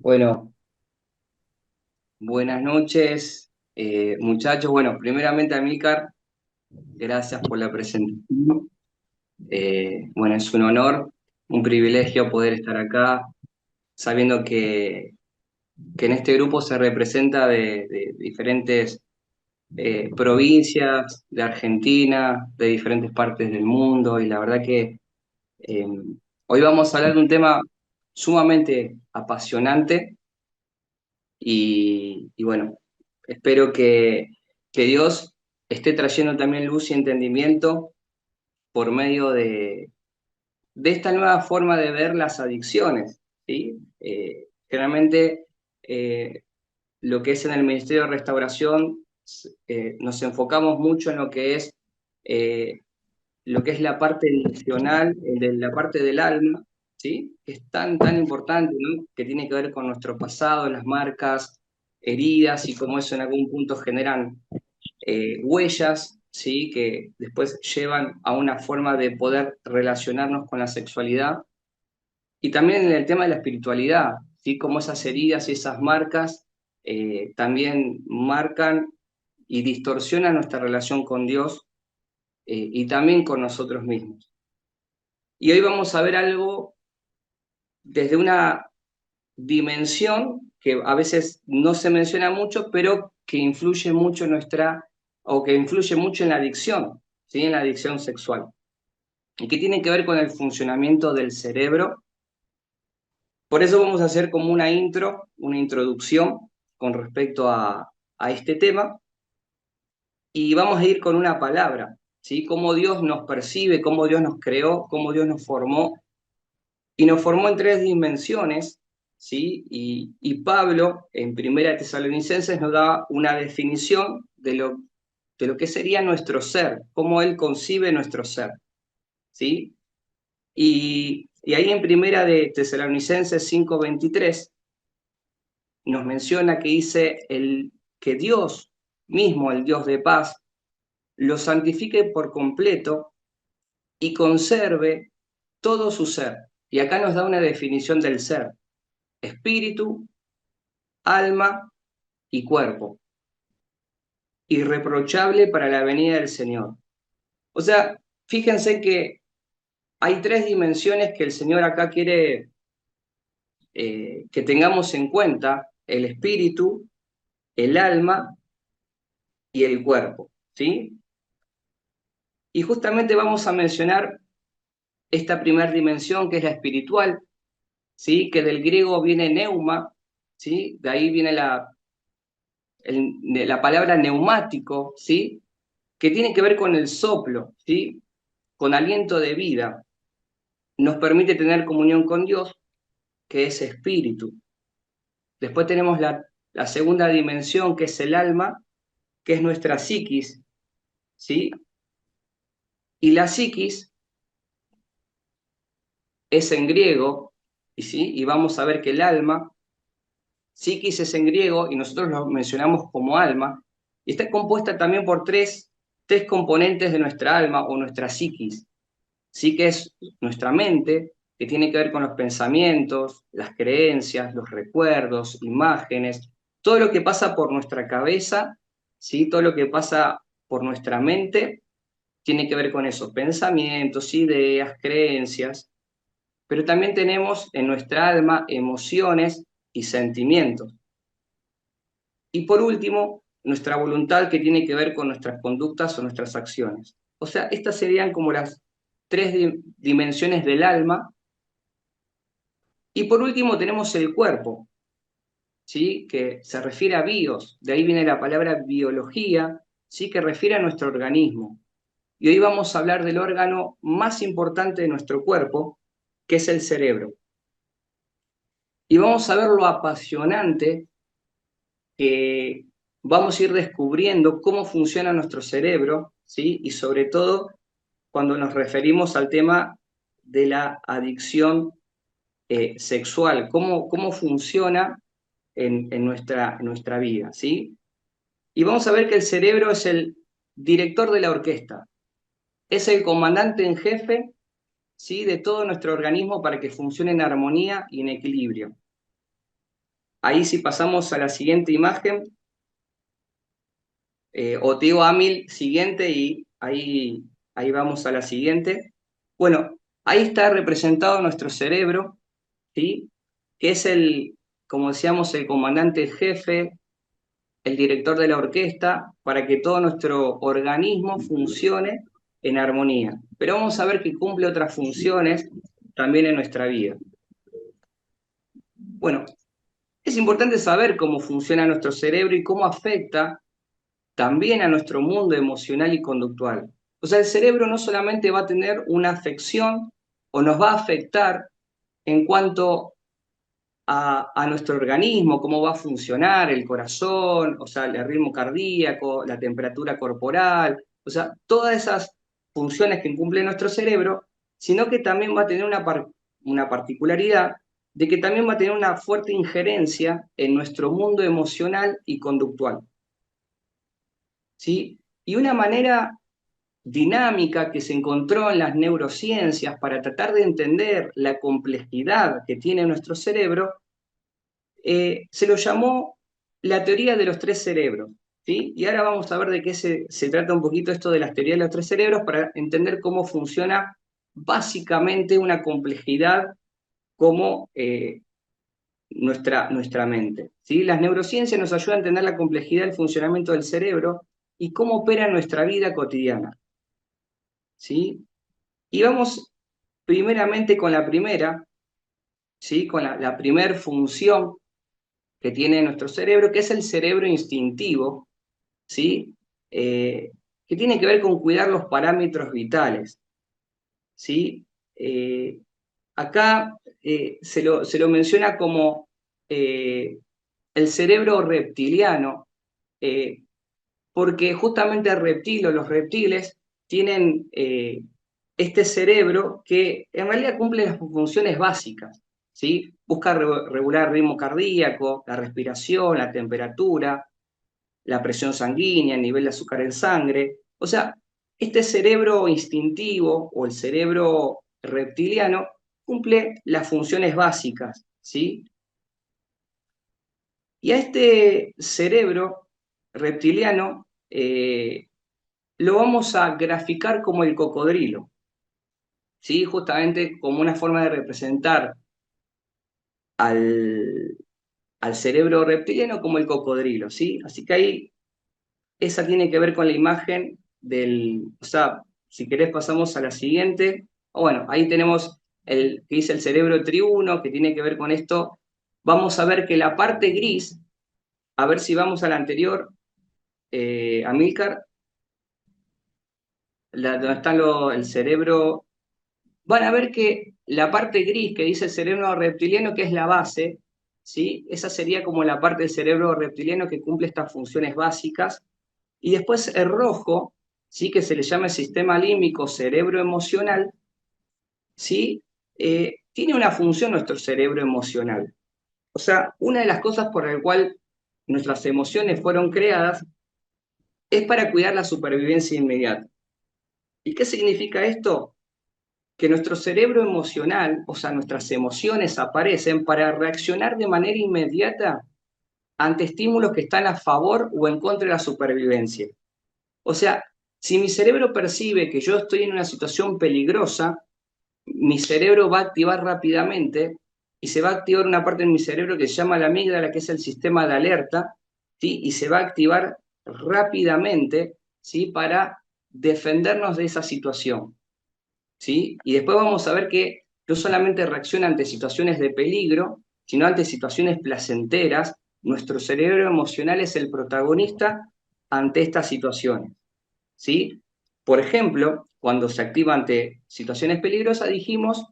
Bueno, buenas noches, muchachos. Bueno, primeramente, Amílcar, gracias por la presentación. Bueno, es un honor, un privilegio poder estar acá, sabiendo que en este grupo se representa de diferentes provincias de Argentina, de diferentes partes del mundo, y la verdad que eh, hoy vamos a hablar de un tema sumamente apasionante y bueno, espero que Dios esté trayendo también luz y entendimiento por medio de esta nueva forma de ver las adicciones, ¿sí? Generalmente lo que es en el Ministerio de Restauración, nos enfocamos mucho en eh, lo que es la parte emocional, la parte del alma, ¿sí? Que es tan importante, ¿no? Que tiene que ver con nuestro pasado, las marcas, heridas y cómo eso en algún punto generan huellas, ¿sí? Que después llevan a una forma de poder relacionarnos con la sexualidad. Y también en el tema de la espiritualidad, ¿sí? Cómo esas heridas y esas marcas también marcan y distorsionan nuestra relación con Dios y también con nosotros mismos. Y hoy vamos a ver algo desde una dimensión que a veces no se menciona mucho, pero que influye mucho en o que influye mucho en la adicción, ¿sí? En la adicción sexual, y que tiene que ver con el funcionamiento del cerebro. Por eso vamos a hacer como una intro, una introducción con respecto a este tema, y vamos a ir con una palabra, ¿sí? Cómo Dios nos percibe, cómo Dios nos creó, cómo Dios nos formó, y nos formó en tres dimensiones, ¿sí? Y Pablo, en Primera Tesalonicenses, nos da una definición de lo que sería nuestro ser, cómo él concibe nuestro ser, ¿sí? Y ahí en Primera de Tesalonicenses 5:23 nos menciona que dice que Dios mismo, el Dios de paz, lo santifique por completo y conserve todo su ser. Y acá nos da una definición del ser: espíritu, alma y cuerpo, irreprochable para la venida del Señor. O sea, fíjense que hay tres dimensiones que el Señor acá quiere que tengamos en cuenta: el espíritu, el alma y el cuerpo, ¿sí? Y justamente vamos a mencionar esta primera dimensión, que es la espiritual, ¿sí? Que del griego viene neuma, ¿sí? De ahí viene la palabra neumático, ¿sí? Que tiene que ver con el soplo, ¿sí? Con aliento de vida. Nos permite tener comunión con Dios, que es espíritu. Después tenemos la segunda dimensión, que es el alma, que es nuestra psiquis, ¿sí? Y la psiquis es en griego, ¿sí? Y vamos a ver que el alma, psiquis es en griego, y nosotros lo mencionamos como alma, y está compuesta también por tres componentes de nuestra alma o nuestra psiquis. Sí, que es nuestra mente, que tiene que ver con los pensamientos, las creencias, los recuerdos, imágenes, todo lo que pasa por nuestra cabeza, ¿sí? Todo lo que pasa por nuestra mente tiene que ver con esos pensamientos, ideas, creencias, pero también tenemos en nuestra alma emociones y sentimientos. Y por último, nuestra voluntad, que tiene que ver con nuestras conductas o nuestras acciones. O sea, estas serían como las tres dimensiones del alma. Y por último tenemos el cuerpo, ¿sí? Que se refiere a bios, de ahí viene la palabra biología, ¿sí? Que refiere a nuestro organismo. Y hoy vamos a hablar del órgano más importante de nuestro cuerpo, que es el cerebro. Y vamos a ver lo apasionante que vamos a ir descubriendo cómo funciona nuestro cerebro, ¿sí? Y sobre todo cuando nos referimos al tema de la adicción sexual, cómo funciona en nuestra vida, ¿sí? Y vamos a ver que el cerebro es el director de la orquesta, es el comandante en jefe, ¿sí? De todo nuestro organismo para que funcione en armonía y en equilibrio. Ahí si pasamos a la siguiente imagen, o te digo Amil, siguiente, y ahí vamos a la siguiente. Bueno, ahí está representado nuestro cerebro, ¿sí? Que es como decíamos, el comandante jefe, el director de la orquesta, para que todo nuestro organismo funcione en armonía. Pero vamos a ver que cumple otras funciones también en nuestra vida. Bueno, es importante saber cómo funciona nuestro cerebro y cómo afecta también a nuestro mundo emocional y conductual. O sea, el cerebro no solamente va a tener una afección o nos va a afectar en cuanto a nuestro organismo, cómo va a funcionar el corazón, o sea, el ritmo cardíaco, la temperatura corporal, o sea, todas esas funciones que cumple nuestro cerebro, sino que también va a tener una particularidad de que también va a tener una fuerte injerencia en nuestro mundo emocional y conductual, ¿sí? Y una manera dinámica que se encontró en las neurociencias para tratar de entender la complejidad que tiene nuestro cerebro, se lo llamó la teoría de los tres cerebros, ¿sí? Y ahora vamos a ver de qué se trata un poquito esto de las teorías de los tres cerebros para entender cómo funciona básicamente una complejidad como nuestra mente, ¿sí? Las neurociencias nos ayudan a entender la complejidad del funcionamiento del cerebro y cómo opera en nuestra vida cotidiana, ¿sí? Y vamos primeramente con la primera, ¿sí? Con la primer función que tiene nuestro cerebro, que es el cerebro instintivo, ¿sí? Que tiene que ver con cuidar los parámetros vitales, ¿sí? Eh, Acá se lo menciona como el cerebro reptiliano, eh, porque justamente el reptil o los reptiles tienen este cerebro que en realidad cumple las funciones básicas, ¿sí? Busca regular el ritmo cardíaco, la respiración, la temperatura, la presión sanguínea, el nivel de azúcar en sangre. O sea, este cerebro instintivo o el cerebro reptiliano cumple las funciones básicas, ¿sí? Y a este cerebro reptiliano lo vamos a graficar como el cocodrilo, ¿sí? Justamente como una forma de representar al, al cerebro reptiliano como el cocodrilo, ¿sí? Así que ahí esa tiene que ver con la imagen o sea, si querés pasamos a la siguiente. Bueno, ahí tenemos el que dice el cerebro triuno, que tiene que ver con esto. Vamos a ver que la parte gris, a ver si vamos a la anterior, Amílcar, donde está el cerebro, van a ver que la parte gris que dice el cerebro reptiliano, que es la base, ¿sí? Esa sería como la parte del cerebro reptiliano que cumple estas funciones básicas. Y después el rojo, ¿sí? Que se le llama el sistema límbico cerebro emocional, ¿sí? Tiene una función nuestro cerebro emocional. O sea, una de las cosas por la cual nuestras emociones fueron creadas es para cuidar la supervivencia inmediata. ¿Y qué significa esto? Que nuestro cerebro emocional, o sea, nuestras emociones aparecen para reaccionar de manera inmediata ante estímulos que están a favor o en contra de la supervivencia. O sea, si mi cerebro percibe que yo estoy en una situación peligrosa, mi cerebro va a activar rápidamente y se va a activar una parte de mi cerebro que se llama la amígdala, que es el sistema de alerta, ¿sí? Y se va a activar rápidamente, ¿sí? Para defendernos de esa situación, ¿sí? Y después vamos a ver que no solamente reacciona ante situaciones de peligro, sino ante situaciones placenteras. Nuestro cerebro emocional es el protagonista ante estas situaciones, ¿sí? Por ejemplo, cuando se activa ante situaciones peligrosas, dijimos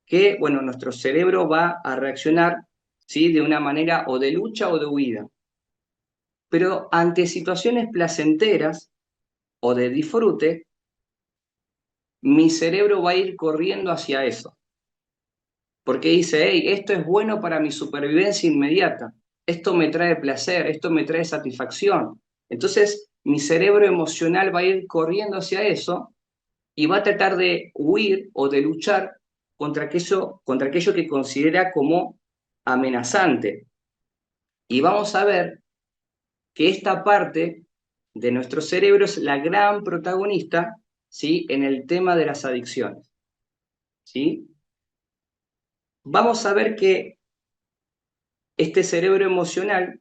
que, bueno, nuestro cerebro va a reaccionar, ¿sí? De una manera o de lucha o de huida. Pero ante situaciones placenteras o de disfrute, mi cerebro va a ir corriendo hacia eso. Porque dice, hey, esto es bueno para mi supervivencia inmediata, esto me trae placer, esto me trae satisfacción. Entonces, mi cerebro emocional va a ir corriendo hacia eso y va a tratar de huir o de luchar contra aquello que considera como amenazante. Y vamos a ver que esta parte de nuestro cerebro es la gran protagonista, ¿sí?, en el tema de las adicciones, ¿sí? Vamos a ver que este cerebro emocional,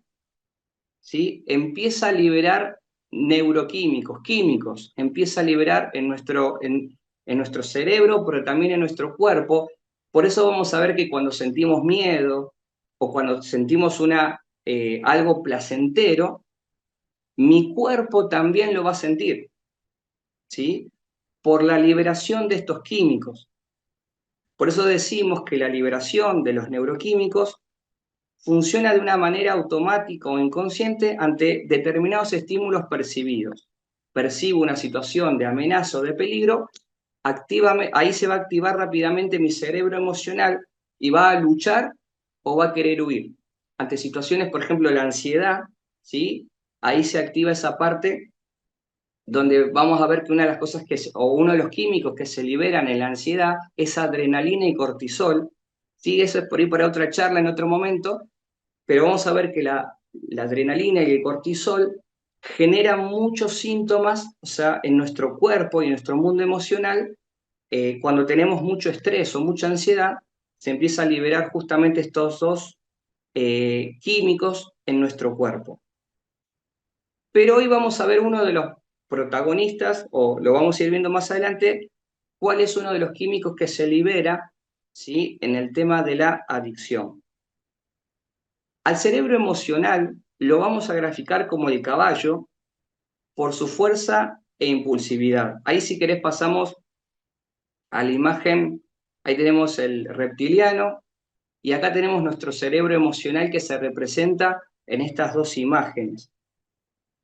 ¿sí?, empieza a liberar neuroquímicos, químicos, empieza a liberar en nuestro cerebro, pero también en nuestro cuerpo. Por eso vamos a ver que cuando sentimos miedo o cuando sentimos algo placentero, mi cuerpo también lo va a sentir, ¿sí?, por la liberación de estos químicos. Por eso decimos que la liberación de los neuroquímicos funciona de una manera automática o inconsciente ante determinados estímulos percibidos. Percibo una situación de amenaza o de peligro, ahí se va a activar rápidamente mi cerebro emocional y va a luchar o va a querer huir. Ante situaciones, por ejemplo, la ansiedad, ¿sí?, ahí se activa esa parte donde vamos a ver que una de las cosas o uno de los químicos que se liberan en la ansiedad es adrenalina y cortisol. Sí, eso es por ir para otra charla en otro momento, pero vamos a ver que la adrenalina y el cortisol generan muchos síntomas, o sea, en nuestro cuerpo y en nuestro mundo emocional. Cuando tenemos mucho estrés o mucha ansiedad, se empieza a liberar justamente estos dos químicos en nuestro cuerpo. Pero hoy vamos a ver uno de los protagonistas, o lo vamos a ir viendo más adelante, cuál es uno de los químicos que se libera, ¿sí?, en el tema de la adicción. Al cerebro emocional lo vamos a graficar como el caballo por su fuerza e impulsividad. Ahí, si querés, pasamos a la imagen. Ahí tenemos el reptiliano y acá tenemos nuestro cerebro emocional que se representa en estas dos imágenes,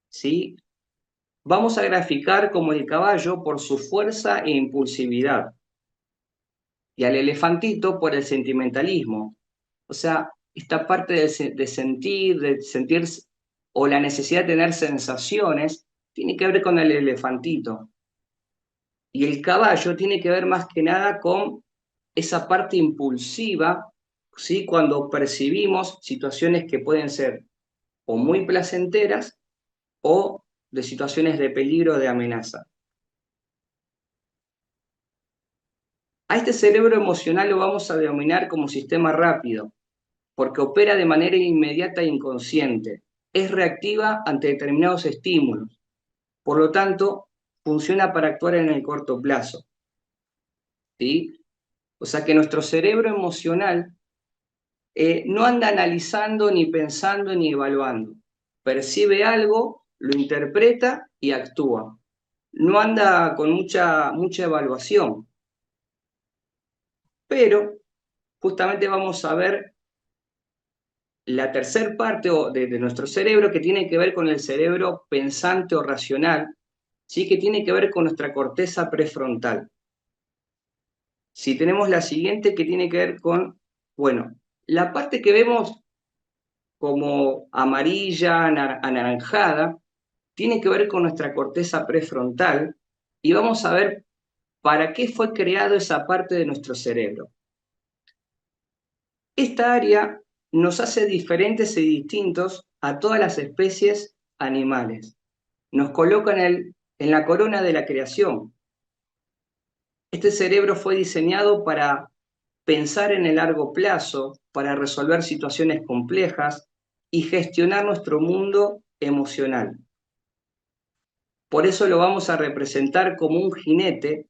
¿sí? Vamos a graficar como el caballo por su fuerza e impulsividad y al elefantito por el sentimentalismo. O sea, esta parte de sentir o la necesidad de tener sensaciones, tiene que ver con el elefantito. Y el caballo tiene que ver más que nada con esa parte impulsiva, ¿sí?, cuando percibimos situaciones que pueden ser o muy placenteras o de situaciones de peligro o de amenaza. A este cerebro emocional lo vamos a denominar como sistema rápido, porque opera de manera inmediata e inconsciente. Es reactiva ante determinados estímulos. Por lo tanto, funciona para actuar en el corto plazo, ¿sí? O sea que nuestro cerebro emocional no anda analizando, ni pensando, ni evaluando. Percibe algo, lo interpreta y actúa. No anda con mucha evaluación. Pero justamente vamos a ver la tercera parte de nuestro cerebro, que tiene que ver con el cerebro pensante o racional, ¿sí?, que tiene que ver con nuestra corteza prefrontal. Si tenemos la siguiente, que tiene que ver con, bueno, la parte que vemos como amarilla, anaranjada, tiene que ver con nuestra corteza prefrontal, y vamos a ver para qué fue creado esa parte de nuestro cerebro. Esta área nos hace diferentes y distintos a todas las especies animales. Nos coloca en la corona de la creación. Este cerebro fue diseñado para pensar en el largo plazo, para resolver situaciones complejas y gestionar nuestro mundo emocional. Por eso lo vamos a representar como un jinete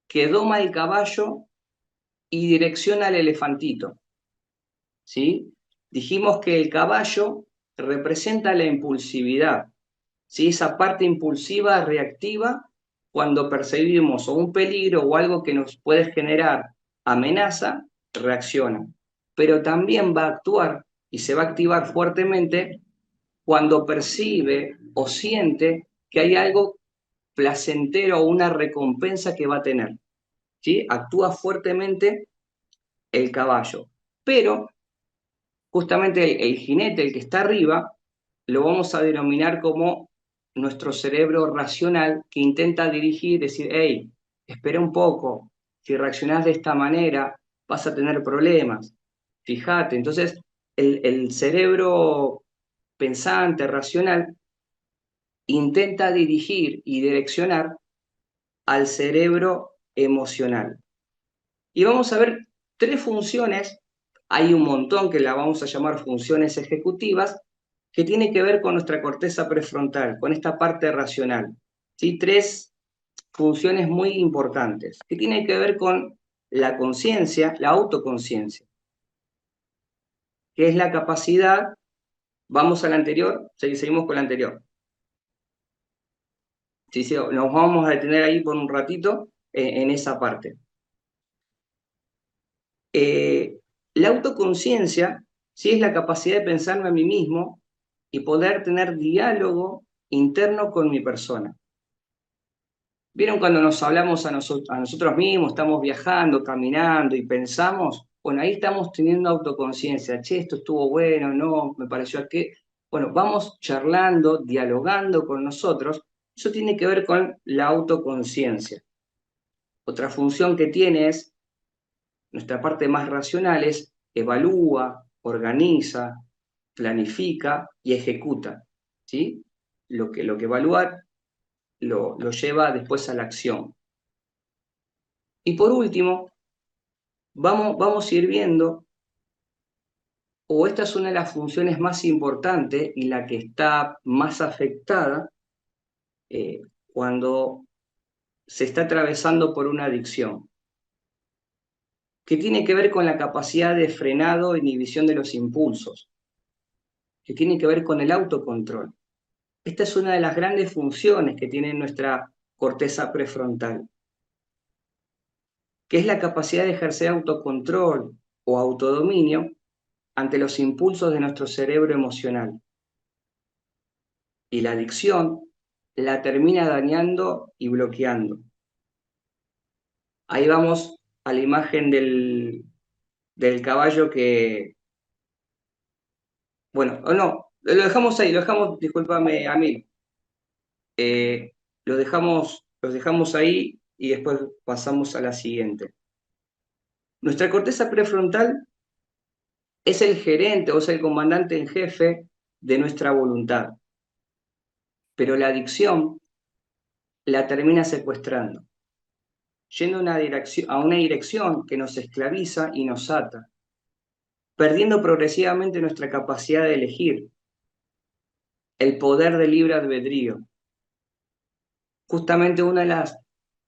que doma el caballo y direcciona al elefantito, ¿sí? Dijimos que el caballo representa la impulsividad, ¿sí?, esa parte impulsiva, reactiva, cuando percibimos o un peligro o algo que nos puede generar amenaza, reacciona. Pero también va a actuar y se va a activar fuertemente cuando percibe o siente que hay algo placentero o una recompensa que va a tener, ¿sí? Actúa fuertemente el caballo. Pero justamente el jinete, el que está arriba, lo vamos a denominar como nuestro cerebro racional, que intenta dirigir, decir, hey, espera un poco, si reaccionás de esta manera vas a tener problemas. Fíjate, entonces el cerebro pensante, racional, intenta dirigir y direccionar al cerebro emocional. Y vamos a ver tres funciones, hay un montón que la vamos a llamar funciones ejecutivas, que tiene que ver con nuestra corteza prefrontal, con esta parte racional. ¿Sí? Tres funciones muy importantes, que tienen que ver con la conciencia, la autoconciencia, que es la capacidad, vamos a la anterior, seguimos con la anterior. Sí, sí, nos vamos a detener ahí por un ratito en esa parte. La autoconciencia, sí, es la capacidad de pensarme a mí mismo y poder tener diálogo interno con mi persona. ¿Vieron cuando nos hablamos a nosotros mismos, estamos viajando, caminando y pensamos? Bueno, ahí estamos teniendo autoconciencia. Che, esto estuvo bueno, no, me pareció que... Bueno, vamos charlando, dialogando con nosotros. Eso tiene que ver con la autoconciencia. Otra función que tiene es, nuestra parte más racional es evalúa, organiza, planifica y ejecuta. ¿Sí? Lo que evalúa lo lleva después a la acción. Y por último, vamos a ir viendo, o esta es una de las funciones más importantes y la que está más afectada cuando se está atravesando por una adicción, que tiene que ver con la capacidad de frenado e inhibición de los impulsos, que tiene que ver con el autocontrol. Esta es una de las grandes funciones que tiene nuestra corteza prefrontal, que es la capacidad de ejercer autocontrol o autodominio ante los impulsos de nuestro cerebro emocional. Y la adicción la termina dañando y bloqueando. Ahí vamos a la imagen del caballo que, bueno, o no, lo dejamos ahí, lo dejamos, discúlpame, Amil, los dejamos ahí y después pasamos a la siguiente. Nuestra corteza prefrontal es el gerente o es el comandante en jefe de nuestra voluntad, pero la adicción la termina secuestrando, yendo a una dirección que nos esclaviza y nos ata, perdiendo progresivamente nuestra capacidad de elegir, el poder del libre albedrío. Justamente una de las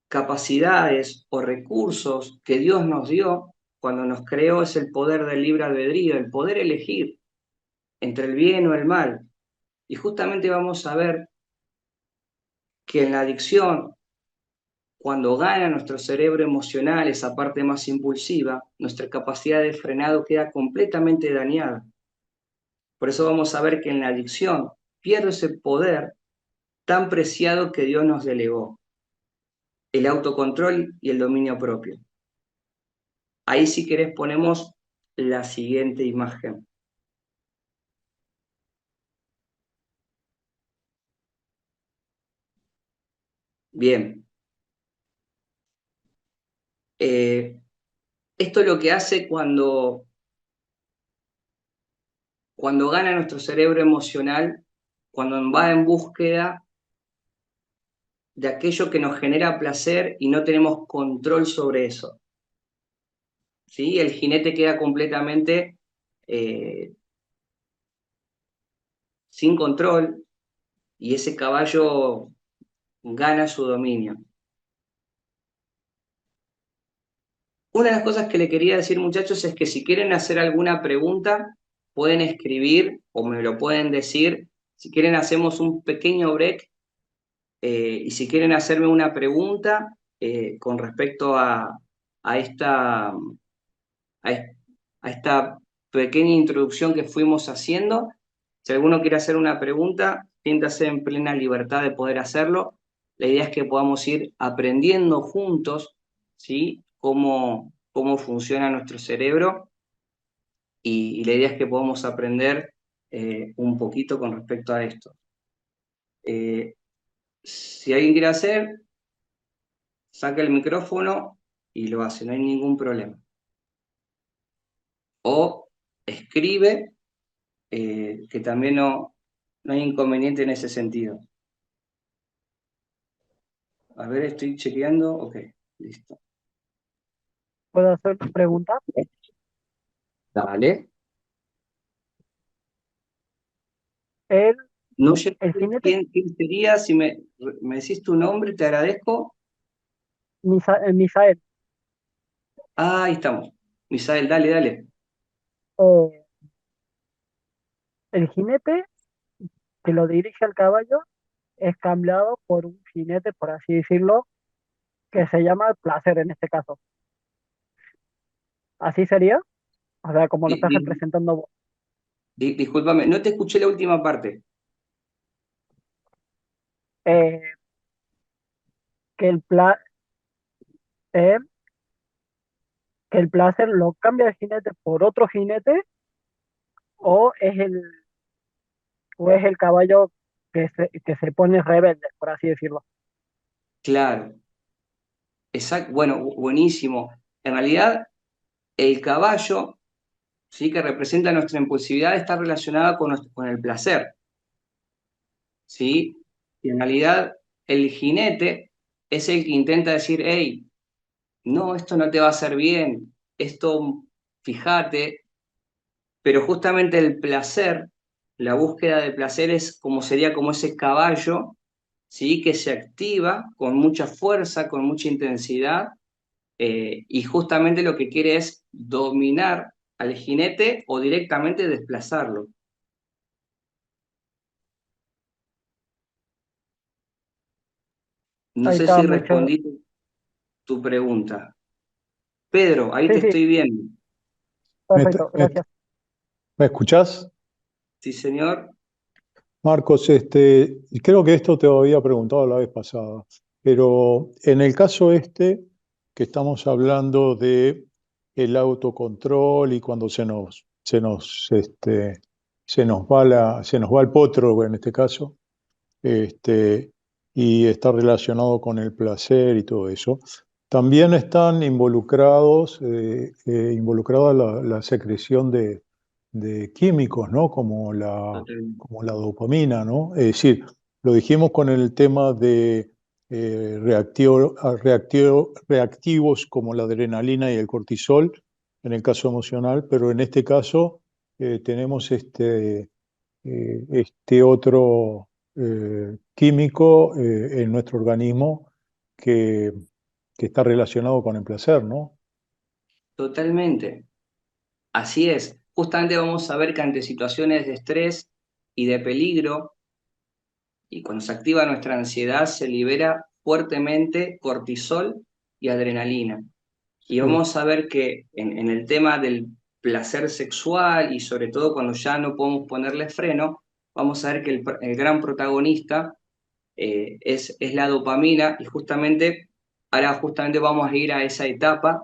capacidades o recursos que Dios nos dio cuando nos creó es el poder del libre albedrío, el poder elegir entre el bien o el mal. Y justamente vamos a ver que en la adicción, cuando gana nuestro cerebro emocional, esa parte más impulsiva, nuestra capacidad de frenado queda completamente dañada. Por eso vamos a ver que en la adicción pierde ese poder tan preciado que Dios nos delegó, el autocontrol y el dominio propio. Ahí si querés ponemos la siguiente imagen. Bien, eh, esto es lo que hace cuando gana nuestro cerebro emocional, cuando va en búsqueda de aquello que nos genera placer y no tenemos control sobre eso. ¿Sí? El jinete queda completamente sin control y ese caballo gana su dominio. Una de las cosas que le quería decir, muchachos, es que si quieren hacer alguna pregunta, pueden escribir o me lo pueden decir. Si quieren, hacemos un pequeño break y si quieren hacerme una pregunta con respecto a esta, a, a esta pequeña introducción que fuimos haciendo, si alguno quiere hacer una pregunta, siéntase en plena libertad de poder hacerlo. La idea es que podamos ir aprendiendo juntos, ¿sí? Cómo funciona nuestro cerebro y la idea es que podamos aprender un poquito con respecto a esto. Si alguien quiere hacer, saca el micrófono y lo hace, no hay ningún problema. O escribe, que también no hay inconveniente en ese sentido. A ver, estoy chequeando. Ok, listo. ¿Puedo hacer preguntas? Dale. El, No sé el jinete quién sería, si me decís tu nombre, te agradezco. Misael, Ah, ahí estamos. Misael, dale, dale. eh, el jinete que lo dirige al caballo es cambiado por un jinete, por así decirlo, que se llama el placer en este caso. ¿Así sería? O sea, como lo Di- estás di- representando vos. discúlpame, no te escuché la última parte. Eh, que el pla- eh, que el placer lo cambia el jinete por otro jinete o es el, o es el caballo que se pone rebelde, por así decirlo. Claro, exacto. Bueno, buenísimo. En realidad, el caballo, sí, que representa nuestra impulsividad, está relacionada con el placer, ¿sí? Y en realidad, el jinete es el que intenta decir, hey, no, esto no te va a hacer bien, esto, fíjate, pero justamente el placer, la búsqueda de placer es como sería como ese caballo, ¿sí? Que se activa con mucha fuerza, con mucha intensidad, y justamente lo que quiere es dominar al jinete o directamente desplazarlo. No Ahí sé está si mucho. respondí tu pregunta. Pedro, ahí te Sí, sí, estoy viendo. ¿Me, perfecto, me- gracias. me escuchás? Sí, señor. Marcos, creo que esto te lo había preguntado la vez pasada, pero en el caso que estamos hablando de el autocontrol y cuando se nos va el potro, en este caso, este, y está relacionado con el placer y todo eso. También están involucrada la secreción de químicos, ¿no? Totalmente. Como la dopamina, ¿no? Es decir, lo dijimos con el tema de reactivos como la adrenalina y el cortisol en el caso emocional, pero en este caso tenemos este otro químico en nuestro organismo que, que está relacionado con el placer, ¿no? Totalmente. Así es. Justamente vamos a ver que ante situaciones de estrés y de peligro, y cuando se activa nuestra ansiedad, se libera fuertemente cortisol y adrenalina. Y Sí. vamos a ver que en el tema del placer sexual y sobre todo cuando ya no podemos ponerle freno, vamos a ver que el gran protagonista es la dopamina y justamente ahora justamente vamos a ir a esa etapa,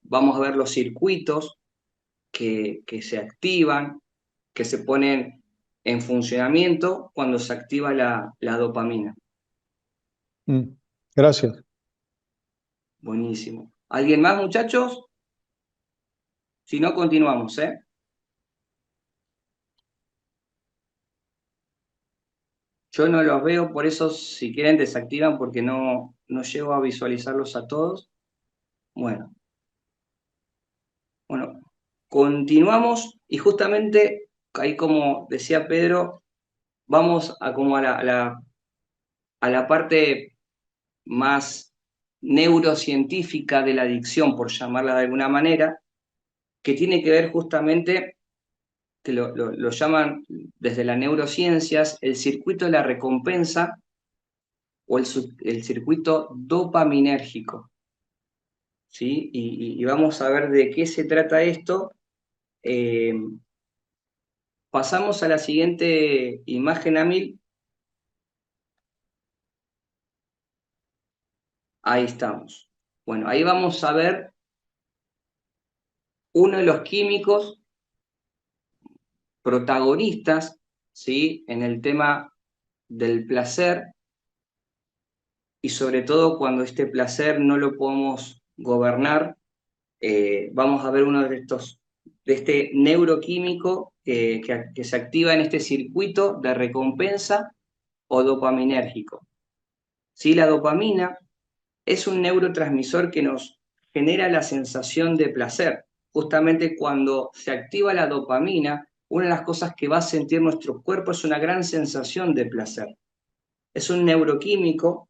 vamos a ver los circuitos que se activan, que se ponen en funcionamiento cuando se activa la dopamina. Mm. Gracias. Buenísimo. ¿Alguien más, muchachos? Si no, continuamos, ¿eh? Yo no los veo, por eso si quieren desactivan porque no llego a visualizarlos a todos. Bueno, bueno, continuamos y justamente ahí como decía Pedro, vamos a como a la parte más neurocientífica de la adicción, por llamarla de alguna manera, que tiene que ver justamente, que lo llaman desde las neurociencias, el circuito de la recompensa o el circuito dopaminérgico. ¿Sí? Y vamos a ver de qué se trata esto. Eh, pasamos a la siguiente imagen, Amil. Ahí estamos. Bueno, ahí vamos a ver uno de los químicos protagonistas, ¿sí? En el tema del placer y sobre todo cuando este placer no lo podemos gobernar, vamos a ver uno de estos de este neuroquímico que se activa en este circuito de recompensa o dopaminérgico. ¿Sí? La dopamina es un neurotransmisor que nos genera la sensación de placer. Justamente cuando se activa la dopamina, una de las cosas que va a sentir nuestro cuerpo es una gran sensación de placer. Es un neuroquímico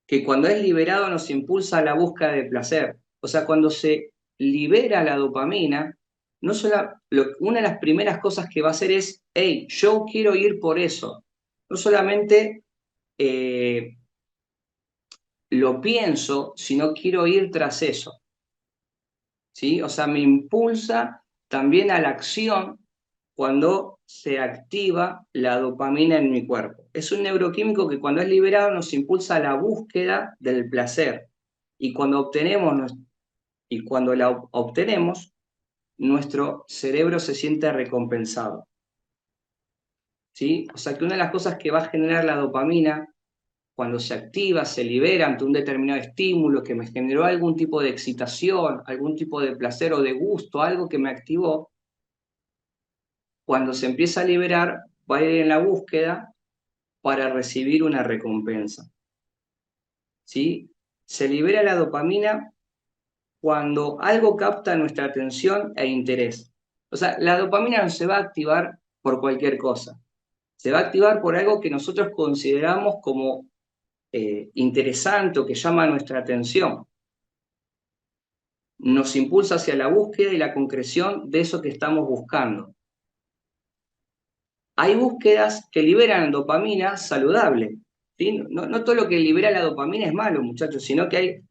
que cuando es liberado nos impulsa a la búsqueda de placer. O sea, cuando se libera la dopamina, no solo, una de las primeras cosas que va a hacer es, hey, yo quiero ir por eso. No solamente lo pienso, sino quiero ir tras eso. ¿Sí? O sea, me impulsa también a la acción cuando se activa la dopamina en mi cuerpo. Es un neuroquímico que cuando es liberado nos impulsa a la búsqueda del placer. Y cuando la obtenemos, nuestro cerebro se siente recompensado. ¿Sí? O sea que una de las cosas que va a generar la dopamina cuando se activa, se libera ante un determinado estímulo que me generó algún tipo de excitación, algún tipo de placer o de gusto, algo que me activó, cuando se empieza a liberar, va a ir en la búsqueda para recibir una recompensa. ¿Sí? Se libera la dopamina cuando algo capta nuestra atención e interés. O sea, la dopamina no se va a activar por cualquier cosa. Se va a activar por algo que nosotros consideramos como interesante o que llama nuestra atención. Nos impulsa hacia la búsqueda y la concreción de eso que estamos buscando. Hay búsquedas que liberan dopamina saludable. ¿Sí? No todo lo que libera la dopamina es malo, muchachos, sino que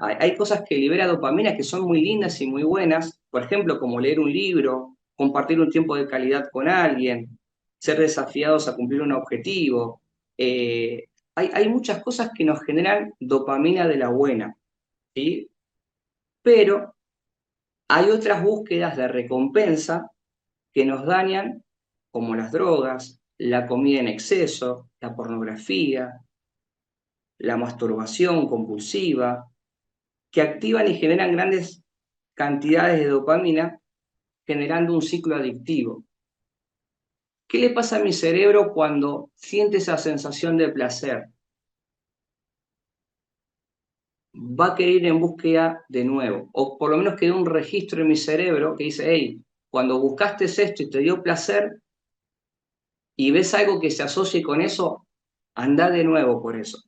hay cosas que libera dopamina que son muy lindas y muy buenas, por ejemplo, como leer un libro, compartir un tiempo de calidad con alguien, ser desafiados a cumplir un objetivo. Hay muchas cosas que nos generan dopamina de la buena, ¿sí? Pero hay otras búsquedas de recompensa que nos dañan, como las drogas, la comida en exceso, la pornografía, la masturbación compulsiva, que activan y generan grandes cantidades de dopamina, generando un ciclo adictivo. ¿Qué le pasa a mi cerebro cuando siente esa sensación de placer? Va a querer ir en búsqueda de nuevo, o por lo menos quedó un registro en mi cerebro que dice, hey, cuando buscaste esto y te dio placer, y ves algo que se asocie con eso, anda de nuevo por eso.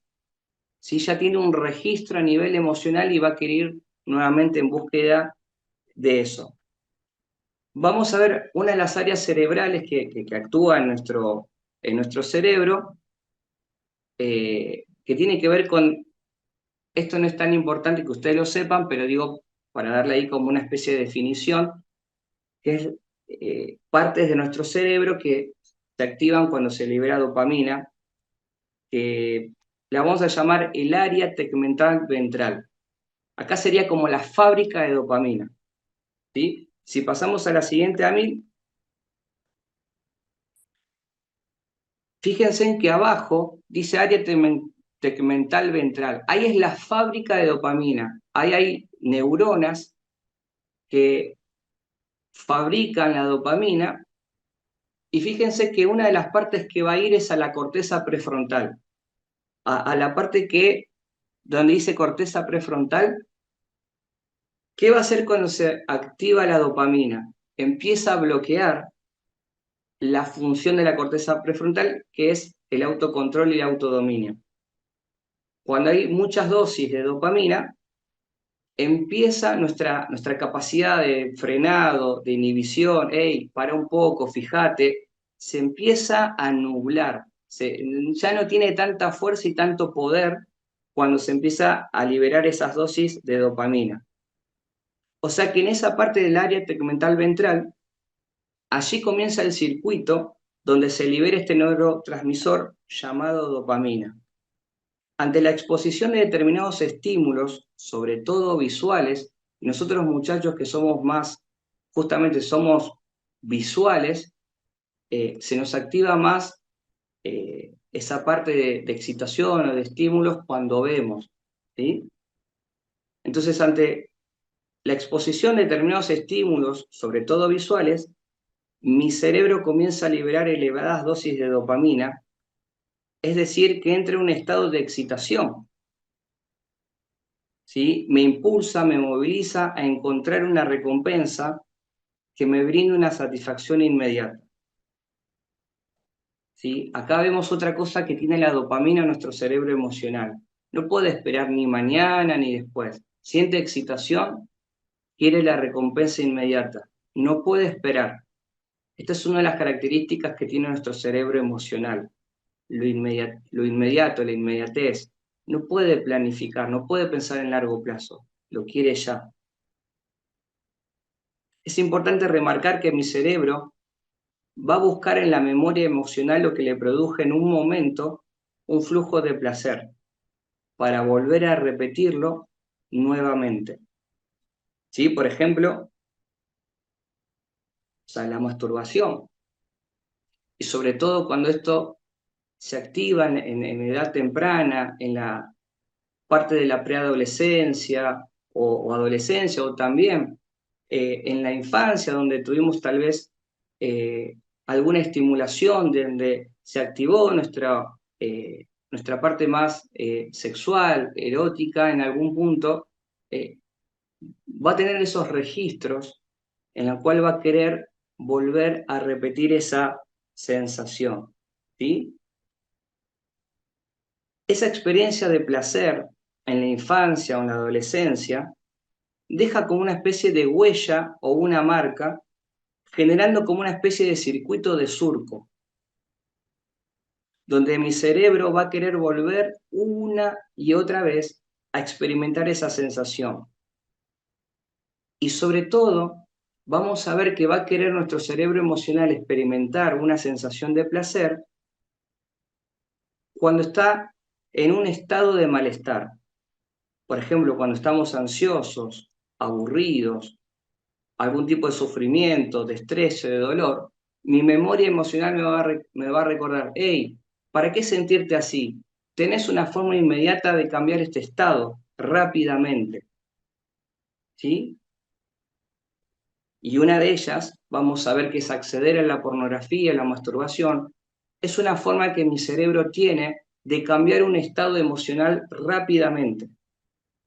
Si ya tiene un registro a nivel emocional y va a querer ir nuevamente en búsqueda de eso. Vamos a ver una de las áreas cerebrales que actúa en nuestro cerebro, que tiene que ver con, esto no es tan importante que ustedes lo sepan, pero digo, para darle ahí como una especie de definición, que es partes de nuestro cerebro que se activan cuando se libera dopamina, que la vamos a llamar el área tegmental ventral. Acá sería como la fábrica de dopamina. ¿Sí? Si pasamos a la siguiente, Amil, fíjense en que abajo dice área tegmental ventral. Ahí es la fábrica de dopamina. Ahí hay neuronas que fabrican la dopamina y fíjense que una de las partes que va a ir es a la corteza prefrontal. A la parte donde dice corteza prefrontal, ¿qué va a hacer cuando se activa la dopamina? Empieza a bloquear la función de la corteza prefrontal, que es el autocontrol y el autodominio. Cuando hay muchas dosis de dopamina, empieza nuestra capacidad de frenado, de inhibición, hey, para un poco, fíjate, se empieza a nublar. Ya no tiene tanta fuerza y tanto poder cuando se empieza a liberar esas dosis de dopamina. O sea que en esa parte del área tegmental ventral, allí comienza el circuito donde se libera este neurotransmisor llamado dopamina. Ante la exposición de determinados estímulos, sobre todo visuales, nosotros muchachos que somos más, justamente somos visuales, se nos activa más esa parte de excitación o de estímulos cuando vemos, ¿sí? Entonces, ante la exposición de determinados estímulos, sobre todo visuales, mi cerebro comienza a liberar elevadas dosis de dopamina, es decir, que entra en un estado de excitación. ¿Sí? Me impulsa, me moviliza a encontrar una recompensa que me brinde una satisfacción inmediata. ¿Sí? Acá vemos otra cosa que tiene la dopamina en nuestro cerebro emocional. No puede esperar ni mañana ni después. Siente excitación, quiere la recompensa inmediata. No puede esperar. Esta es una de las características que tiene nuestro cerebro emocional. Lo inmediato, la inmediatez. No puede planificar, no puede pensar en largo plazo. Lo quiere ya. Es importante remarcar que mi cerebro va a buscar en la memoria emocional lo que le produjo en un momento un flujo de placer, para volver a repetirlo nuevamente. ¿Sí? Por ejemplo, o sea, la masturbación. Y sobre todo cuando esto se activa en edad temprana, en la parte de la preadolescencia o adolescencia, o también en la infancia, donde tuvimos tal vez alguna estimulación, donde se activó nuestra parte más sexual, erótica, en algún punto, va a tener esos registros en la cual va a querer volver a repetir esa sensación, ¿sí? Esa experiencia de placer en la infancia o en la adolescencia deja como una especie de huella o una marca, generando como una especie de circuito de surco, donde mi cerebro va a querer volver una y otra vez a experimentar esa sensación. Y sobre todo, vamos a ver que va a querer nuestro cerebro emocional experimentar una sensación de placer cuando está en un estado de malestar. Por ejemplo, cuando estamos ansiosos, aburridos, algún tipo de sufrimiento, de estrés o de dolor, mi memoria emocional me va a recordar, hey, ¿para qué sentirte así? Tenés una forma inmediata de cambiar este estado rápidamente, ¿sí? Y una de ellas, vamos a ver que es acceder a la pornografía, a la masturbación, es una forma que mi cerebro tiene de cambiar un estado emocional rápidamente,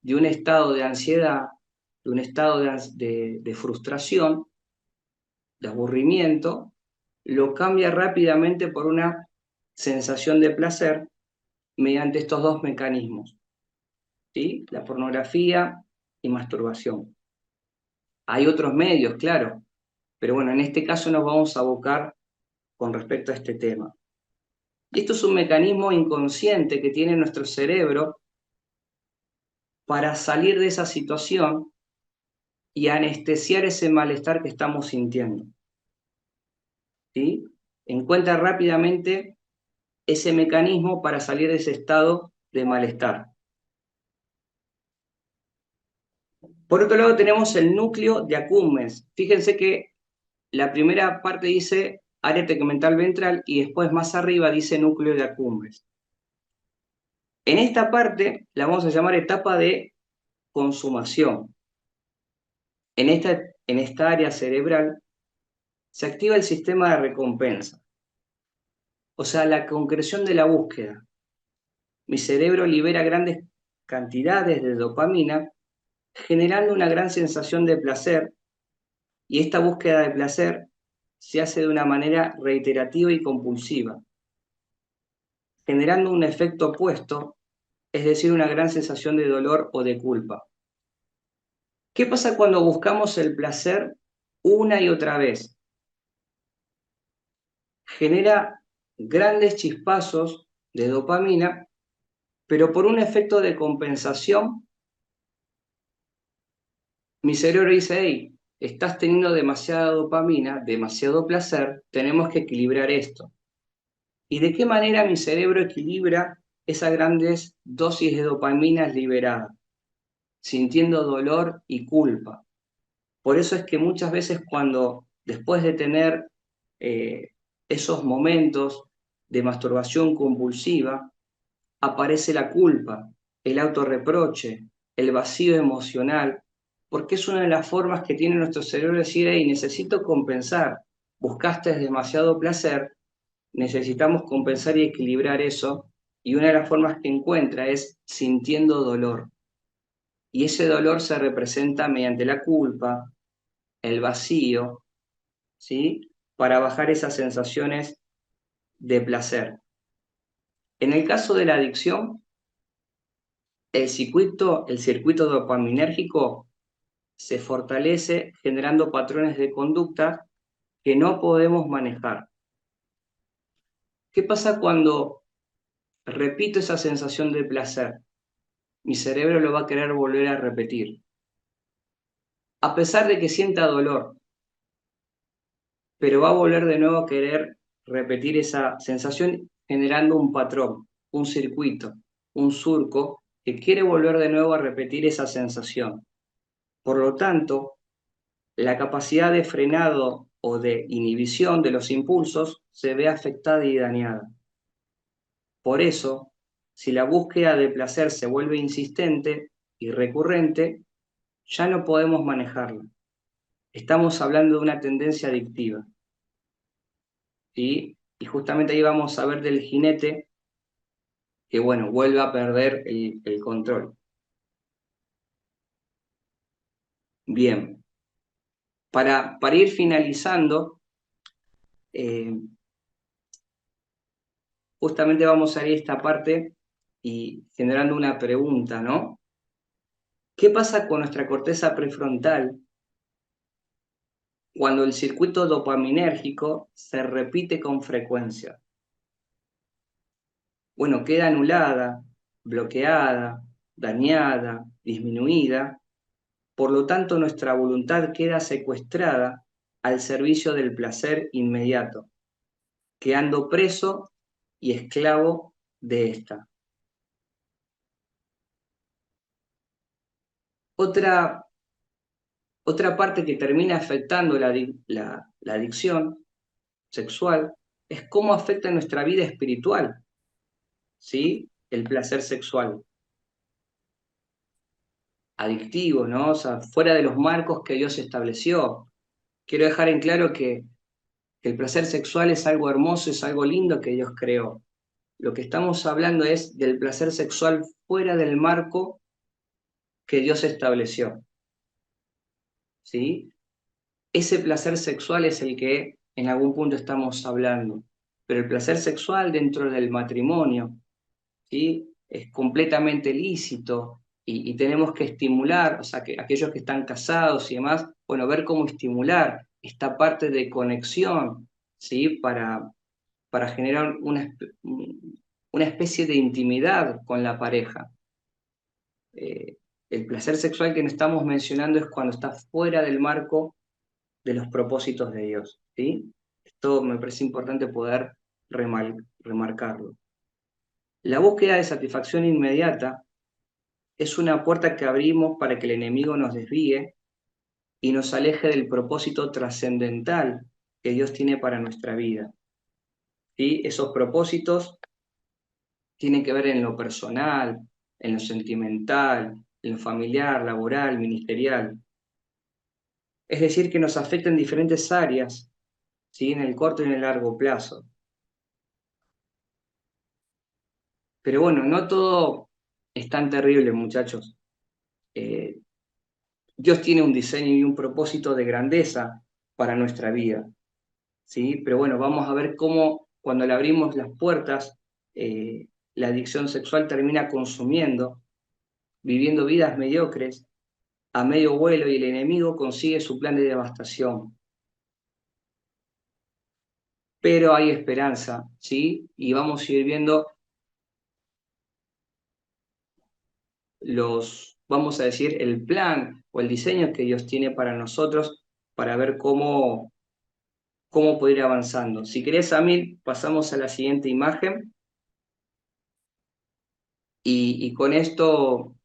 de un estado de ansiedad, de un estado de frustración, de aburrimiento, lo cambia rápidamente por una sensación de placer mediante estos dos mecanismos, ¿sí? La pornografía y masturbación. Hay otros medios, claro, pero bueno, en este caso nos vamos a abocar con respecto a este tema. Y esto es un mecanismo inconsciente que tiene nuestro cerebro para salir de esa situación y anestesiar ese malestar que estamos sintiendo, ¿sí? Encuentra rápidamente ese mecanismo para salir de ese estado de malestar. Por otro lado tenemos el núcleo de accumbens. Fíjense que la primera parte dice área tegmental ventral y después más arriba dice núcleo de accumbens. En esta parte la vamos a llamar etapa de consumación. En esta área cerebral se activa el sistema de recompensa, o sea, la concreción de la búsqueda. Mi cerebro libera grandes cantidades de dopamina, generando una gran sensación de placer, y esta búsqueda de placer se hace de una manera reiterativa y compulsiva, generando un efecto opuesto, es decir, una gran sensación de dolor o de culpa. ¿Qué pasa cuando buscamos el placer una y otra vez? Genera grandes chispazos de dopamina, pero por un efecto de compensación, mi cerebro dice, hey, estás teniendo demasiada dopamina, demasiado placer, tenemos que equilibrar esto. ¿Y de qué manera mi cerebro equilibra esas grandes dosis de dopaminas liberadas? Sintiendo dolor y culpa. Por eso es que muchas veces cuando después de tener esos momentos de masturbación compulsiva, aparece la culpa, el autorreproche, el vacío emocional, porque es una de las formas que tiene nuestro cerebro de decir, hey, necesito compensar, buscaste demasiado placer, necesitamos compensar y equilibrar eso, y una de las formas que encuentra es sintiendo dolor. Y ese dolor se representa mediante la culpa, el vacío, ¿sí? Para bajar esas sensaciones de placer. En el caso de la adicción, el circuito dopaminérgico se fortalece generando patrones de conducta que no podemos manejar. ¿Qué pasa cuando repito esa sensación de placer? Mi cerebro lo va a querer volver a repetir. A pesar de que sienta dolor, pero va a volver de nuevo a querer repetir esa sensación generando un patrón, un circuito, un surco que quiere volver de nuevo a repetir esa sensación. Por lo tanto, la capacidad de frenado o de inhibición de los impulsos se ve afectada y dañada. Por eso, si la búsqueda de placer se vuelve insistente y recurrente, ya no podemos manejarla. Estamos hablando de una tendencia adictiva. ¿Sí? Y justamente ahí vamos a ver del jinete que, bueno, vuelve a perder el control. Bien, para ir finalizando, justamente vamos a ir a esta parte y generando una pregunta, ¿no? ¿Qué pasa con nuestra corteza prefrontal cuando el circuito dopaminérgico se repite con frecuencia? Bueno, queda anulada, bloqueada, dañada, disminuida. Por lo tanto, nuestra voluntad queda secuestrada al servicio del placer inmediato, quedando preso y esclavo de esta. Otra parte que termina afectando la adicción sexual es cómo afecta nuestra vida espiritual, ¿sí? El placer sexual. Adictivo, ¿no? O sea, fuera de los marcos que Dios estableció. Quiero dejar en claro que el placer sexual es algo hermoso, es algo lindo que Dios creó. Lo que estamos hablando es del placer sexual fuera del marco que Dios estableció, ¿sí? Ese placer sexual es el que en algún punto estamos hablando, pero el placer sexual dentro del matrimonio, ¿sí? Es completamente lícito y tenemos que estimular, o sea, que aquellos que están casados y demás, bueno, ver cómo estimular esta parte de conexión, ¿sí? Para generar una especie de intimidad con la pareja. El placer sexual que estamos mencionando es cuando está fuera del marco de los propósitos de Dios, ¿sí? Esto me parece importante poder remarcarlo. La búsqueda de satisfacción inmediata es una puerta que abrimos para que el enemigo nos desvíe y nos aleje del propósito trascendental que Dios tiene para nuestra vida. ¿Sí? Esos propósitos tienen que ver en lo personal, en lo sentimental, en lo familiar, laboral, ministerial. Es decir, que nos afecta en diferentes áreas, ¿sí? En el corto y en el largo plazo. Pero bueno, no todo es tan terrible, muchachos. Eh, Dios tiene un diseño y un propósito de grandeza para nuestra vida, ¿sí? Pero bueno, vamos a ver cómo cuando le abrimos las puertas, la adicción sexual termina consumiendo, viviendo vidas mediocres a medio vuelo y el enemigo consigue su plan de devastación. Pero hay esperanza, ¿sí? Y vamos a ir viendo vamos a decir, el plan o el diseño que Dios tiene para nosotros para ver cómo poder ir avanzando. Si querés, Amil, pasamos a la siguiente imagen y con esto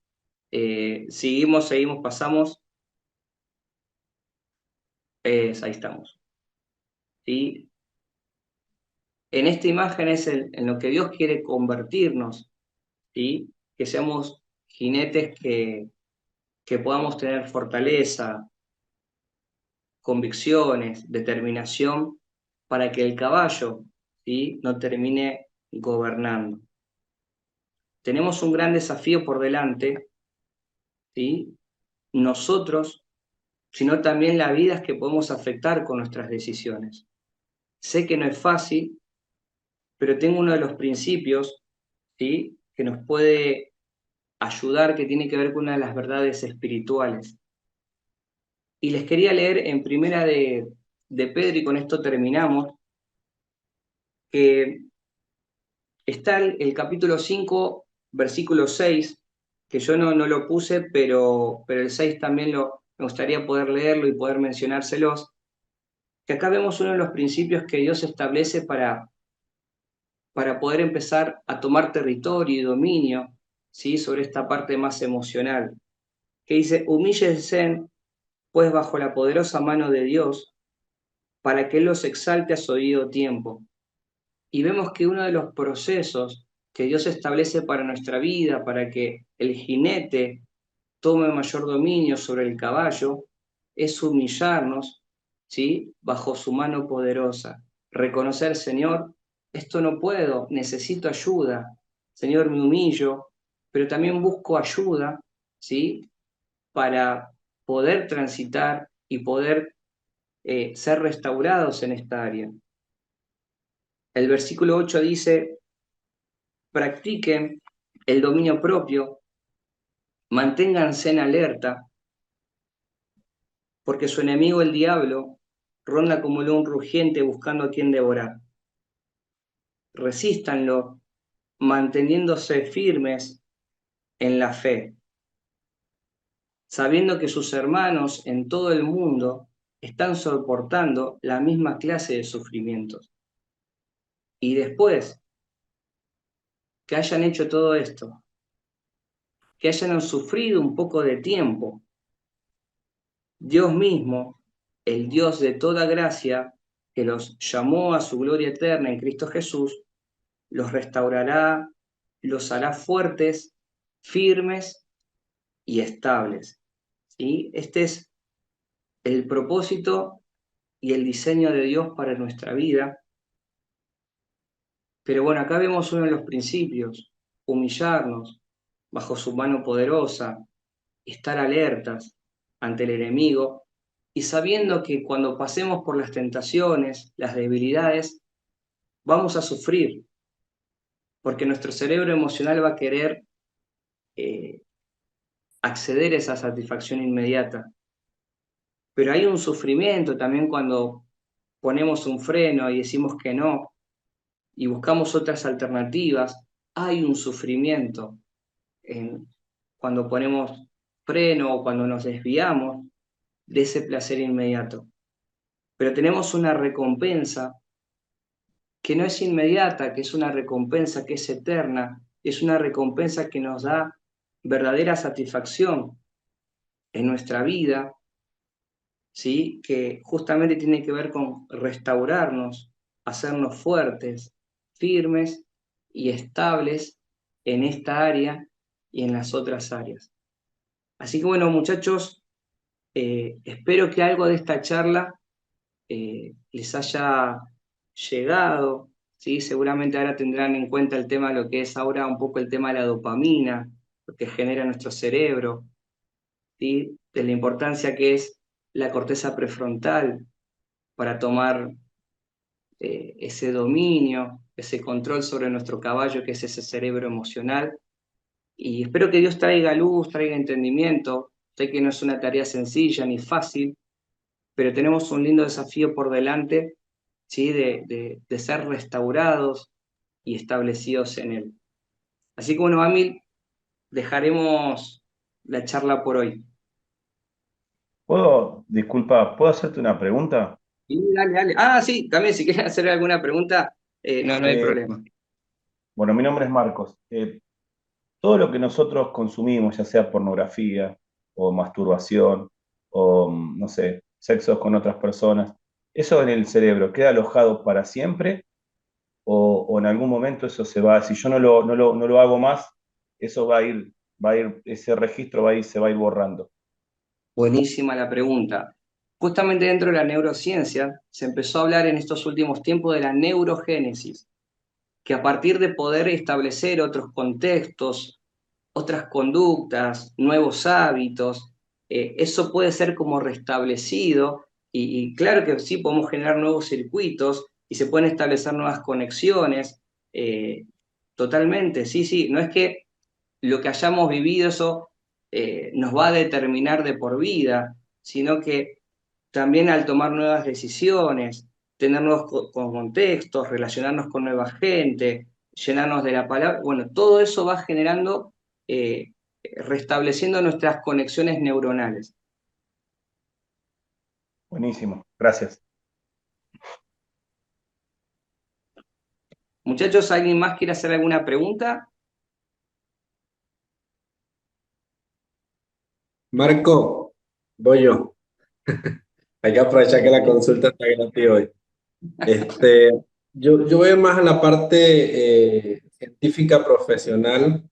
seguimos, pasamos. Ahí estamos. ¿Sí? En esta imagen es en lo que Dios quiere convertirnos, ¿sí? Que seamos jinetes que podamos tener fortaleza, convicciones, determinación, para que el caballo, ¿sí?, no termine gobernando. Tenemos un gran desafío por delante, ¿sí?, nosotros, sino también las vidas que podemos afectar con nuestras decisiones. Sé que no es fácil, pero tengo uno de los principios, ¿sí?, que nos puede ayudar, que tiene que ver con una de las verdades espirituales. Y les quería leer en primera de Pedro, y con esto terminamos, que está el capítulo 5, versículo 6, que yo no lo puse, pero el 6 también me gustaría poder leerlo y poder mencionárselos, que acá vemos uno de los principios que Dios establece para poder empezar a tomar territorio y dominio, ¿sí?, sobre esta parte más emocional, que dice: humíllense pues bajo la poderosa mano de Dios, para que Él los exalte a su debido tiempo. Y vemos que uno de los procesos que Dios establece para nuestra vida, para que el jinete tome mayor dominio sobre el caballo, es humillarnos, ¿sí?, bajo su mano poderosa. Reconocer: Señor, esto no puedo, necesito ayuda. Señor, me humillo, pero también busco ayuda, ¿sí?, para poder transitar y poder ser restaurados en esta área. El versículo 8 dice: practiquen el dominio propio, manténganse en alerta, porque su enemigo el diablo ronda como león rugiente buscando a quien devorar. Resístanlo, manteniéndose firmes en la fe, sabiendo que sus hermanos en todo el mundo están soportando la misma clase de sufrimientos. Y después que hayan hecho todo esto, que hayan sufrido un poco de tiempo, Dios mismo, el Dios de toda gracia, que los llamó a su gloria eterna en Cristo Jesús, los restaurará, los hará fuertes, firmes y estables. ¿Sí? Este es el propósito y el diseño de Dios para nuestra vida. Pero bueno, acá vemos uno de los principios: humillarnos bajo su mano poderosa, estar alertas ante el enemigo, y sabiendo que cuando pasemos por las tentaciones, las debilidades, vamos a sufrir, porque nuestro cerebro emocional va a querer acceder a esa satisfacción inmediata. Pero hay un sufrimiento también cuando ponemos un freno y decimos que no, y buscamos otras alternativas. Hay un sufrimiento cuando ponemos freno o cuando nos desviamos de ese placer inmediato. Pero tenemos una recompensa que no es inmediata, que es una recompensa que es eterna, es una recompensa que nos da verdadera satisfacción en nuestra vida, ¿sí?, que justamente tiene que ver con restaurarnos, hacernos fuertes, firmes y estables en esta área y en las otras áreas. Así que bueno, muchachos, espero que algo de esta charla les haya llegado, ¿sí? Seguramente ahora tendrán en cuenta el tema, lo que es ahora un poco el tema de la dopamina, lo que genera nuestro cerebro, ¿sí?, de la importancia que es la corteza prefrontal para tomar ese dominio, ese control sobre nuestro caballo, que es ese cerebro emocional. Y espero que Dios traiga luz, traiga entendimiento. Sé que no es una tarea sencilla ni fácil, pero tenemos un lindo desafío por delante, ¿sí?, de ser restaurados y establecidos en Él. Así que bueno, Amil, dejaremos la charla por hoy. Disculpa, ¿puedo hacerte una pregunta? Y dale, dale. Ah, sí, también si quieres hacer alguna pregunta, no hay Eh, problema. bueno, mi nombre es Marcos. Todo lo que nosotros consumimos, ya sea pornografía o masturbación o, no sé, sexos con otras personas, ¿eso en el cerebro queda alojado para siempre o en algún momento eso se va? Si yo no lo hago más, eso ese registro se va a ir borrando. Buenísima la pregunta. Justamente dentro de la neurociencia se empezó a hablar en estos últimos tiempos de la neurogénesis, que a partir de poder establecer otros contextos, otras conductas, nuevos hábitos, eso puede ser como restablecido y claro que sí podemos generar nuevos circuitos y se pueden establecer nuevas conexiones. eh, Totalmente, sí, sí, no es que lo que hayamos vivido eso nos va a determinar de por vida, sino que también al tomar nuevas decisiones, tener nuevos contextos, relacionarnos con nueva gente, llenarnos de la palabra, bueno, todo eso va generando, restableciendo nuestras conexiones neuronales. Buenísimo, gracias. Muchachos, ¿alguien más quiere hacer alguna pregunta? Marco, voy yo. Hay que aprovechar que la consulta está gratis hoy. Este, yo voy más a la parte científica profesional.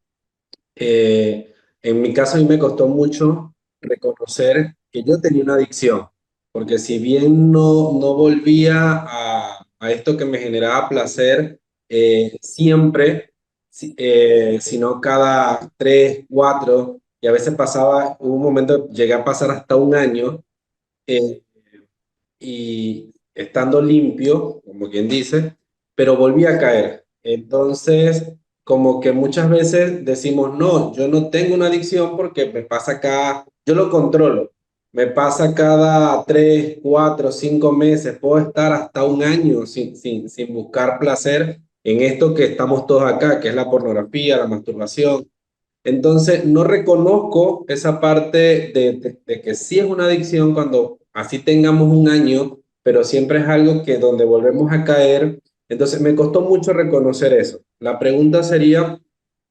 En mi caso, a mí me costó mucho reconocer que yo tenía una adicción, porque si bien no volvía a esto que me generaba placer siempre, sino cada 3, 4, y a veces pasaba, hubo un momento, llegué a pasar hasta un año, eh, y estando limpio, como quien dice, pero volví a caer. Entonces, como que muchas veces decimos, no, yo no tengo una adicción porque me pasa cada, yo lo controlo, me pasa cada 3, 4, 5 meses, puedo estar hasta un año sin buscar placer en esto que estamos todos acá, que es la pornografía, la masturbación. Entonces, no reconozco esa parte de que sí es una adicción cuando así tengamos un año, pero siempre es algo que donde volvemos a caer. Entonces, me costó mucho reconocer eso. La pregunta sería,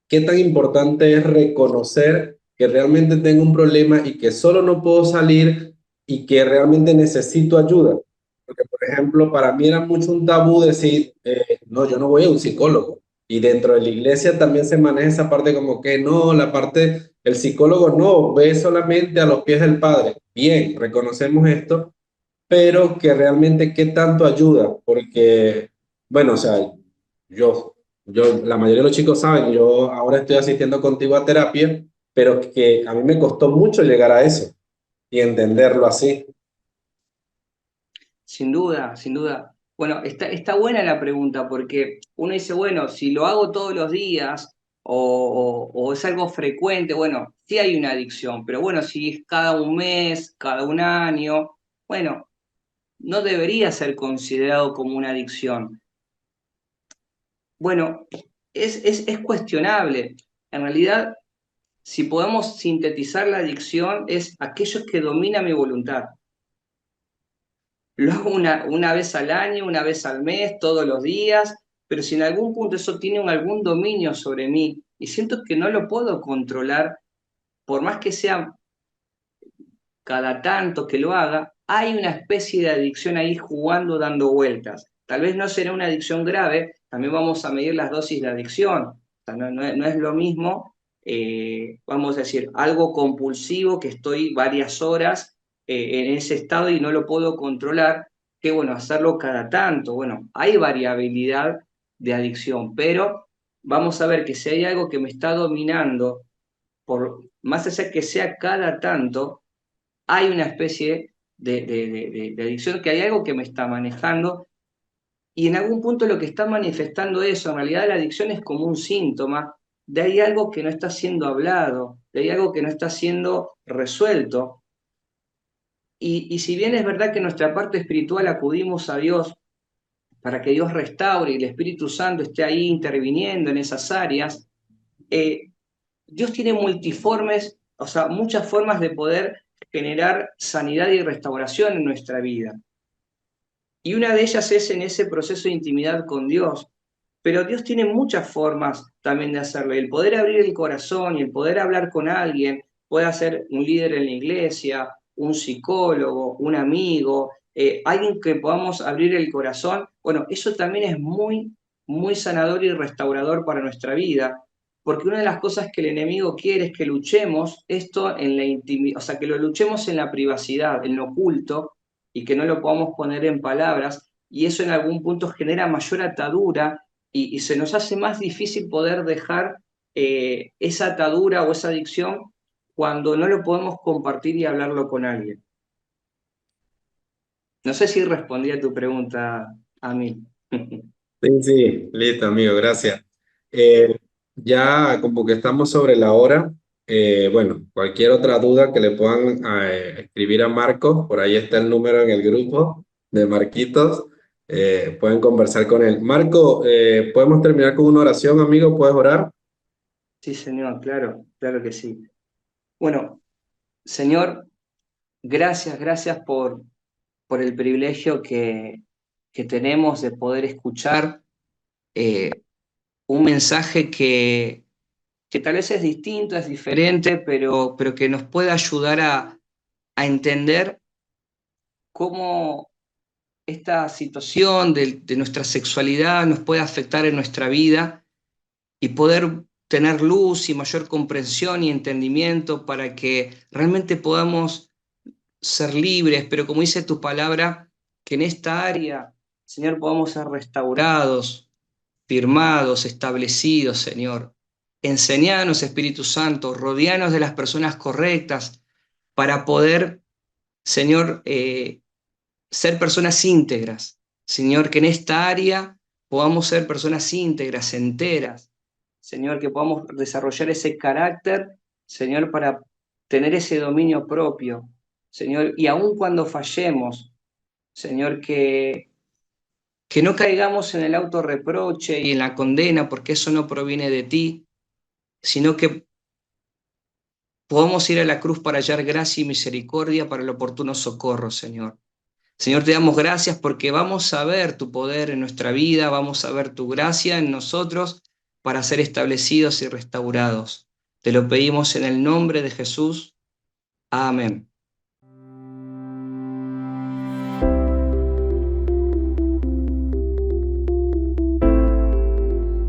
¿qué tan importante es reconocer que realmente tengo un problema y que solo no puedo salir y que realmente necesito ayuda? Porque, por ejemplo, para mí era mucho un tabú decir, no, yo no voy a un psicólogo. Y dentro de la iglesia también se maneja esa parte como que no, la parte, el psicólogo no, ve solamente a los pies del Padre. Bien, reconocemos esto, pero que realmente qué tanto ayuda, porque, bueno, o sea, la mayoría de los chicos saben, yo ahora estoy asistiendo contigo a terapia, pero que a mí me costó mucho llegar a eso y entenderlo así. Sin duda, sin duda. Bueno, está buena la pregunta porque uno dice, bueno, si lo hago todos los días o es algo frecuente, bueno, sí hay una adicción, pero bueno, si es cada un mes, cada un año, bueno, no debería ser considerado como una adicción. Bueno, es cuestionable. En realidad, si podemos sintetizar la adicción, es aquello que domina mi voluntad. Lo hago una vez al año, una vez al mes, todos los días, pero si en algún punto eso tiene algún dominio sobre mí y siento que no lo puedo controlar, por más que sea cada tanto que lo haga, hay una especie de adicción ahí jugando, dando vueltas. Tal vez no será una adicción grave, también vamos a medir las dosis de adicción. O sea, no es lo mismo, vamos a decir, algo compulsivo que estoy varias horas en ese estado y no lo puedo controlar, que bueno, hacerlo cada tanto. Bueno, hay variabilidad de adicción, pero vamos a ver que si hay algo que me está dominando, por más allá que sea cada tanto, hay una especie de adicción, que hay algo que me está manejando y en algún punto lo que está manifestando eso, en realidad la adicción es como un síntoma de hay algo que no está siendo hablado, de hay algo que no está siendo resuelto. Y si bien es verdad que en nuestra parte espiritual acudimos a Dios para que Dios restaure y el Espíritu Santo esté ahí interviniendo en esas áreas, eh, Dios tiene multiformes, o sea, muchas formas de poder generar sanidad y restauración en nuestra vida. Y una de ellas es en ese proceso de intimidad con Dios. Pero Dios tiene muchas formas también de hacerlo. El poder abrir el corazón y el poder hablar con alguien, puede ser un líder en la iglesia, un psicólogo, un amigo, alguien que podamos abrir el corazón. Bueno, eso también es muy, muy sanador y restaurador para nuestra vida. porque una de las cosas que el enemigo quiere es que luchemos esto en la intimidad, o sea, que lo luchemos en la privacidad, en lo oculto, y que no lo podamos poner en palabras, y eso en algún punto genera mayor atadura y se nos hace más difícil poder dejar esa atadura o esa adicción cuando no lo podemos compartir y hablarlo con alguien. No sé si respondí a tu pregunta a mí. Sí, sí, listo, amigo, gracias. Eh, ya como que estamos sobre la hora, bueno, cualquier otra duda que le puedan escribir a Marcos, por ahí está el número en el grupo de Marquitos, pueden conversar con él. Marco, ¿podemos terminar con una oración, amigo? ¿Puedes orar? Sí, señor, claro, claro que sí. Bueno, Señor, gracias por el privilegio que tenemos de poder escuchar un mensaje que tal vez es distinto, es diferente, pero que nos puede ayudar a entender cómo esta situación de nuestra sexualidad nos puede afectar en nuestra vida y poder tener luz y mayor comprensión y entendimiento para que realmente podamos ser libres, pero como dice tu palabra, que en esta área, Señor, podamos ser restaurados, firmados, establecidos, Señor. Enseñanos, Espíritu Santo, rodeanos de las personas correctas para poder, Señor, ser personas íntegras. Señor, que en esta área podamos ser personas íntegras, enteras. Señor, que podamos desarrollar ese carácter, Señor, para tener ese dominio propio. Señor, y aun cuando fallemos, Señor, que no caigamos en el autorreproche y en la condena, porque eso no proviene de ti, sino que podamos ir a la cruz para hallar gracia y misericordia para el oportuno socorro, Señor. Señor, te damos gracias porque vamos a ver tu poder en nuestra vida, vamos a ver tu gracia en nosotros para ser establecidos y restaurados. Te lo pedimos en el nombre de Jesús. Amén.